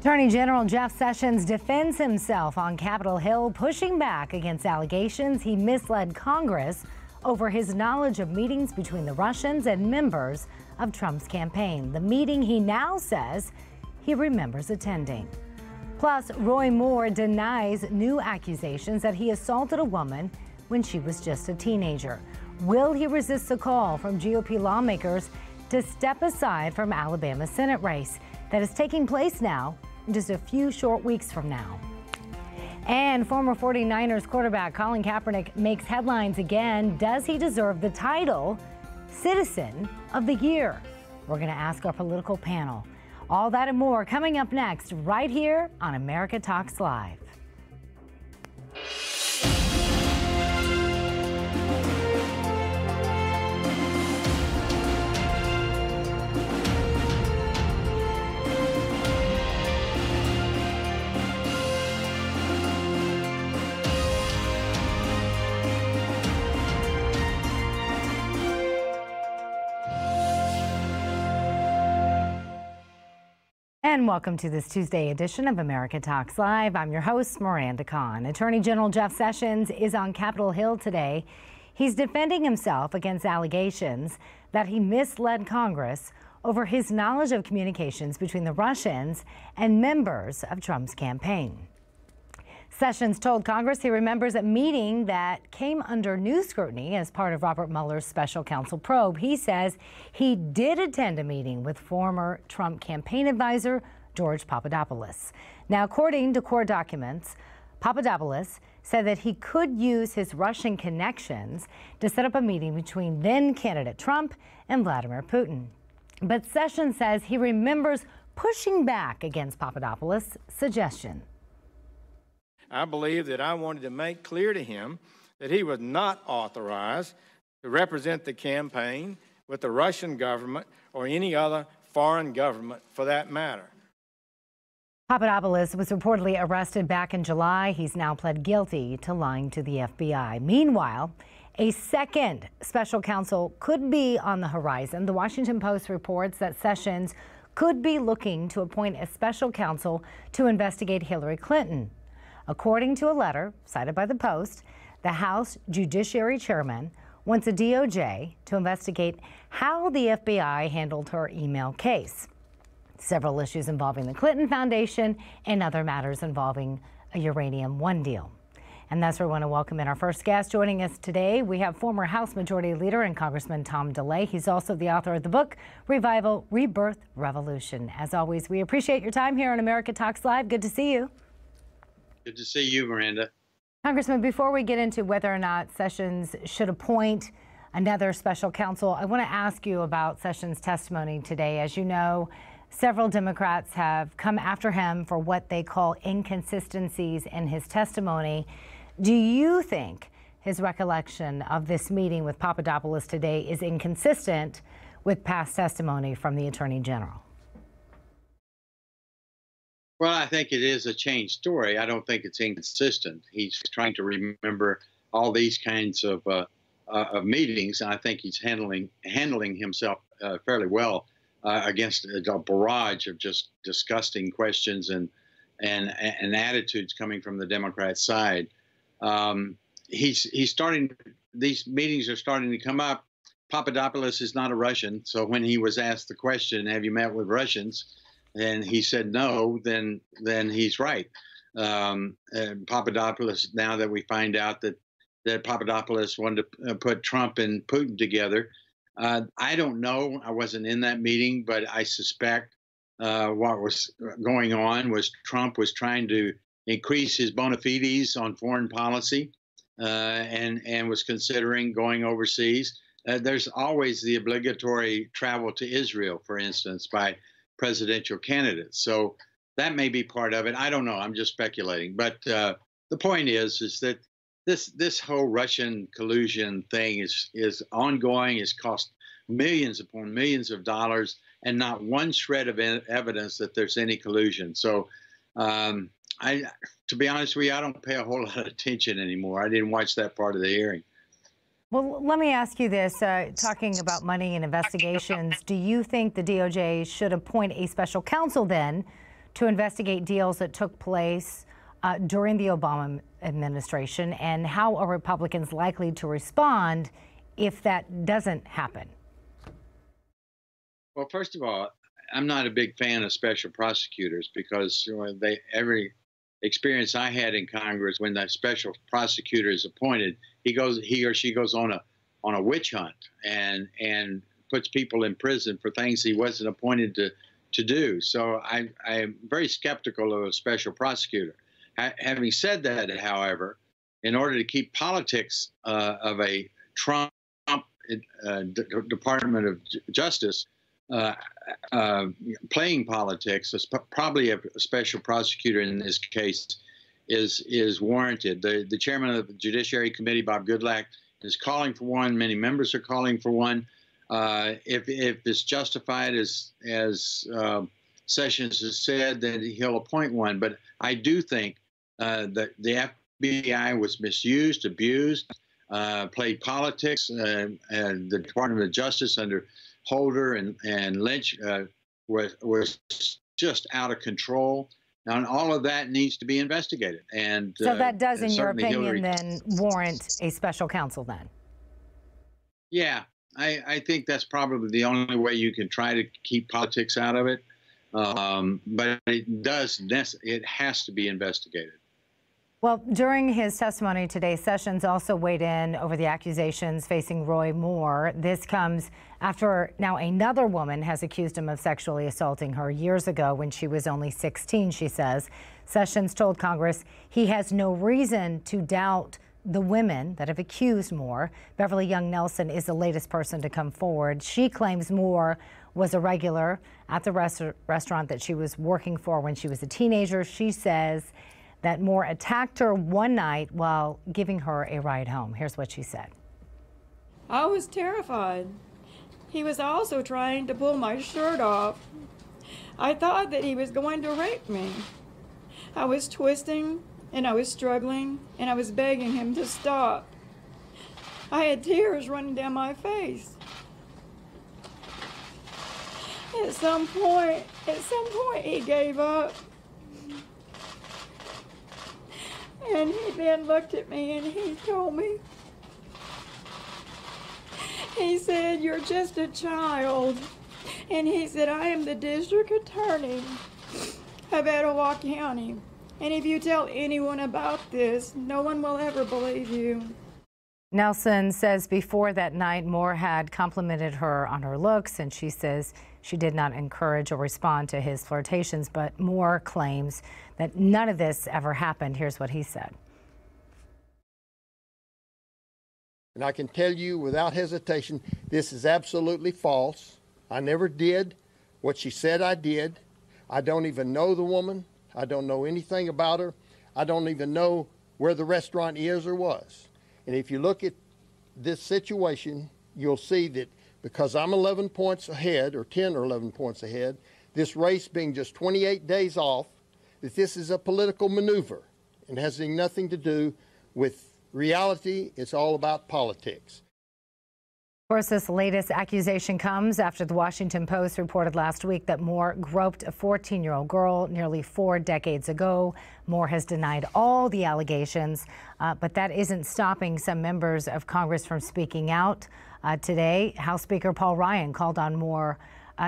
Attorney General Jeff Sessions defends himself on Capitol Hill, pushing back against allegations he misled Congress over his knowledge of meetings between the Russians and members of Trump's campaign. The meeting he now says he remembers attending. Plus, Roy Moore denies new accusations that he assaulted a woman when she was just a teenager. Will he resist the call from GOP lawmakers to step aside from Alabama's Senate race that is taking place now in just a few short weeks from now? And former 49ers quarterback Colin Kaepernick makes headlines again. Does he deserve the title Citizen of the Year? We're going to ask our political panel. All that and more coming up next right here on America Talks Live. And welcome to this Tuesday edition of America Talks Live. I'm your host, Miranda Kahn. Attorney General Jeff Sessions is on Capitol Hill today. He's defending himself against allegations that he misled Congress over his knowledge of communications between the Russians and members of Trump's campaign. Sessions told Congress he remembers a meeting that came under new scrutiny as part of Robert Mueller's special counsel probe. He says he did attend a meeting with former Trump campaign advisor George Papadopoulos. Now, according to court documents, Papadopoulos said that he could use his Russian connections to set up a meeting between then-candidate Trump and Vladimir Putin. But Sessions says he remembers pushing back against Papadopoulos' suggestion. I believe that I wanted to make clear to him that he was not authorized to represent the campaign with the Russian government or any other foreign government for that matter. Papadopoulos was reportedly arrested back in July. He's now pled guilty to lying to the FBI. Meanwhile, a second special counsel could be on the horizon. The Washington Post reports that Sessions could be looking to appoint a special counsel to investigate Hillary Clinton. According to a letter cited by the Post, the House Judiciary Chairman wants a DOJ to investigate how the FBI handled her email case. Several issues involving the Clinton Foundation and other matters involving a Uranium One deal. And that's where we want to welcome in our first guest. Joining us today, we have former House Majority Leader and Congressman Tom DeLay. He's also the author of the book, Revival, Rebirth, Revolution. As always, we appreciate your time here on America Talks Live. Good to see you. Good to see you, Miranda. Congressman, before we get into whether or not Sessions should appoint another special counsel, I want to ask you about Sessions' testimony today. As you know, several Democrats have come after him for what they call inconsistencies in his testimony. Do you think his recollection of this meeting with Papadopoulos today is inconsistent with past testimony from the Attorney General? Well, I think it is a changed story. I don't think it's inconsistent. He's trying to remember all these kinds of meetings. I think he's handling himself fairly well against a barrage of just disgusting questions and attitudes coming from the Democrat side. He's starting. These meetings are starting to come up. Papadopoulos is not a Russian, so when he was asked the question, "Have you met with Russians?" and he said no, then he's right. Papadopoulos, now that we find out that Papadopoulos wanted to put Trump and Putin together, I don't know. I wasn't in that meeting, but I suspect what was going on was Trump was trying to increase his bona fides on foreign policy and was considering going overseas. There's always the obligatory travel to Israel, for instance, by presidential candidates. So that may be part of it. I don't know. I'm just speculating. But the point is that this whole Russian collusion thing is ongoing. It's cost millions upon millions of dollars, and not one shred of evidence that there's any collusion. So to be honest with you, I don't pay a whole lot of attention anymore. I didn't watch that part of the hearing. Well, let me ask you this, talking about money and investigations, do you think the DOJ should appoint a special counsel then to investigate deals that took place during the Obama administration and how are Republicans likely to respond if that doesn't happen? Well, first of all, I'm not a big fan of special prosecutors because every experience I had in Congress, when the special prosecutor is appointed, he or she goes on a witch hunt and puts people in prison for things he wasn't appointed to do. So I'm very skeptical of a special prosecutor. Having said that, however, in order to keep politics of a Trump Department of Justice playing politics, probably a special prosecutor in this case is warranted. The chairman of the Judiciary Committee, Bob Goodlatte, is calling for one. Many members are calling for one. If it's justified, as Sessions has said, then he'll appoint one. But I do think that the FBI was misused, abused, played politics, and the Department of Justice under Holder and Lynch was just out of control. And all of that needs to be investigated. And so that does, in your opinion, then warrant a special counsel then? Yeah, I think that's probably the only way you can try to keep politics out of it. But it has to be investigated. Well, during his testimony today, Sessions also weighed in over the accusations facing Roy Moore. This comes after now another woman has accused him of sexually assaulting her years ago when she was only 16, she says. Sessions told Congress he has no reason to doubt the women that have accused Moore. Beverly Young Nelson is the latest person to come forward. She claims Moore was a regular at the restaurant that she was working for when she was a teenager. She says that Moore attacked her one night while giving her a ride home. Here's what she said. I was terrified. He was also trying to pull my shirt off. I thought that he was going to rape me. I was twisting and I was struggling and I was begging him to stop. I had tears running down my face. At some point, he gave up. And he then looked at me and he told me, he said, "You're just a child." And he said, "I am the district attorney of Etowah County. And if you tell anyone about this, no one will ever believe you." Nelson says before that night, Moore had complimented her on her looks, and she says she did not encourage or respond to his flirtations, but Moore claims that none of this ever happened. Here's what he said. And I can tell you without hesitation, this is absolutely false. I never did what she said I did. I don't even know the woman. I don't know anything about her. I don't even know where the restaurant is or was. And if you look at this situation, you'll see that because I'm 11 points ahead, or 10 or 11 points ahead, this race being just 28 days off, that this is a political maneuver and has nothing to do with reality. It's all about politics. Of course, this latest accusation comes after the Washington Post reported last week that Moore groped a 14-year-old girl nearly 4 decades ago. Moore has denied all the allegations, but that isn't stopping some members of Congress from speaking out. Today, House Speaker Paul Ryan called on Moore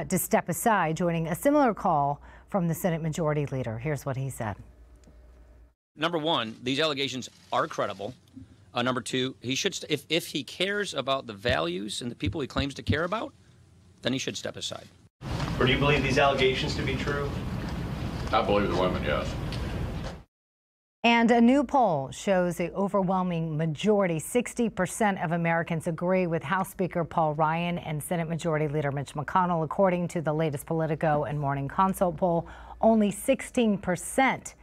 to step aside, joining a similar call from the Senate Majority Leader. Here's what he said. Number one, these allegations are credible. Number two, he should, if he cares about the values and the people he claims to care about, then he should step aside. Or do you believe these allegations to be true? I believe the women, yes. And a new poll shows the overwhelming majority, 60% of Americans agree with House Speaker Paul Ryan and Senate Majority Leader Mitch McConnell. According to the latest Politico and Morning Consult poll, only 16%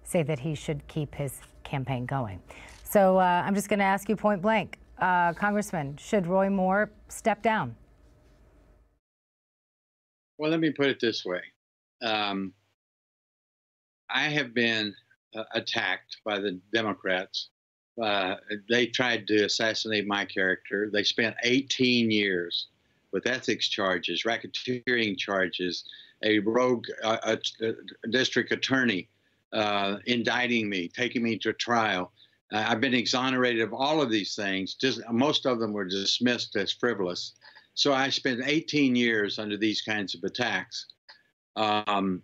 say that he should keep his campaign going. So I'm just going to ask you point blank, Congressman, should Roy Moore step down? Well, let me put it this way. I have been attacked by the Democrats. They tried to assassinate my character. They spent 18 years with ethics charges, racketeering charges, a rogue district attorney indicting me, taking me to trial. I've been exonerated of all of these things. Just most of them were dismissed as frivolous. So I spent 18 years under these kinds of attacks, so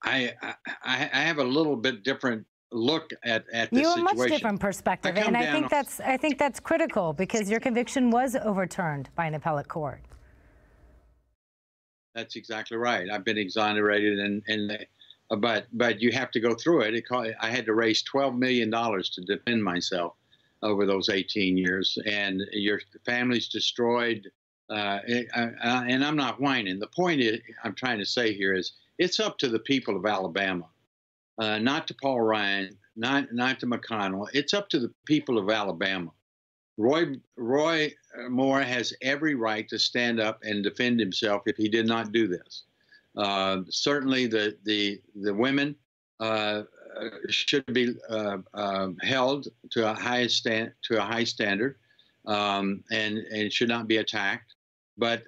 I have a little bit different look at this situation. You have a much different perspective, and I think that's critical because your conviction was overturned by an appellate court. That's exactly right. I've been exonerated, but you have to go through it. I had to raise $12 million to defend myself over those 18 years, and your family's destroyed. And I'm not whining. The point I'm trying to say here is it's up to the people of Alabama, not to Paul Ryan, not to McConnell. It's up to the people of Alabama. Roy Moore has every right to stand up and defend himself if he did not do this. Certainly, the women should be held to a high standard, and should not be attacked. But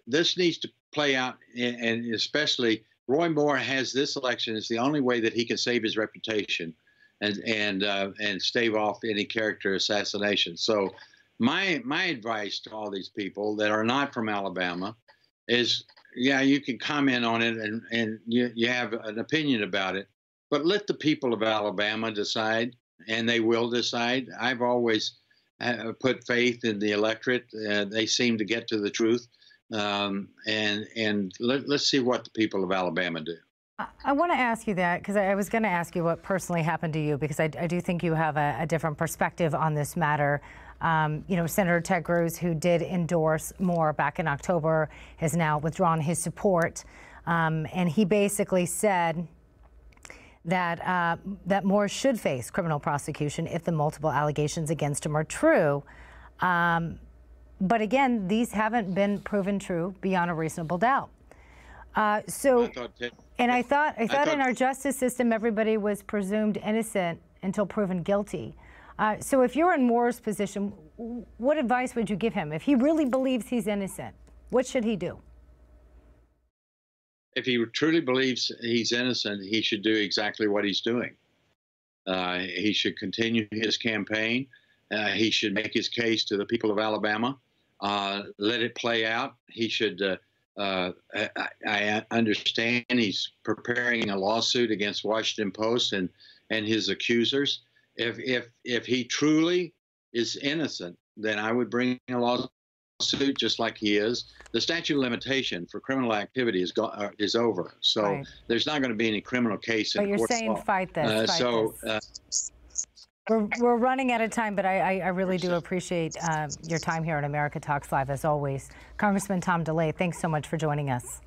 this needs to play out, and especially Roy Moore has this election as the only way that he can save his reputation and stave off any character assassination. So my advice to all these people that are not from Alabama is, yeah, you can comment on it and you have an opinion about it, but let the people of Alabama decide, and they will decide. I've always put faith in the electorate. They seem to get to the truth. And let's see what the people of Alabama do. I want to ask you that because I was going to ask you what personally happened to you, because I do think you have a different perspective on this matter. You know, Senator Ted Cruz, who did endorse Moore back in October, has now withdrawn his support. And he basically said that that Moore should face criminal prosecution if the multiple allegations against him are true. But again, these haven't been proven true beyond a reasonable doubt. I thought in our justice system, everybody was presumed innocent until proven guilty. So if you're in Moore's position, what advice would you give him? If he really believes he's innocent, what should he do? If he truly believes he's innocent, he should do exactly what he's doing. He should continue his campaign. He should make his case to the people of Alabama. Let it play out. He should, I understand he's preparing a lawsuit against Washington Post and his accusers. If he truly is innocent, then I would bring a lawsuit just like he is. The statute of limitation for criminal activity is over. So right. There's not going to be any criminal case in court. But you're saying fight this. We're running out of time, but I really do appreciate your time here on America Talks Live, as always. Congressman Tom DeLay, thanks so much for joining us.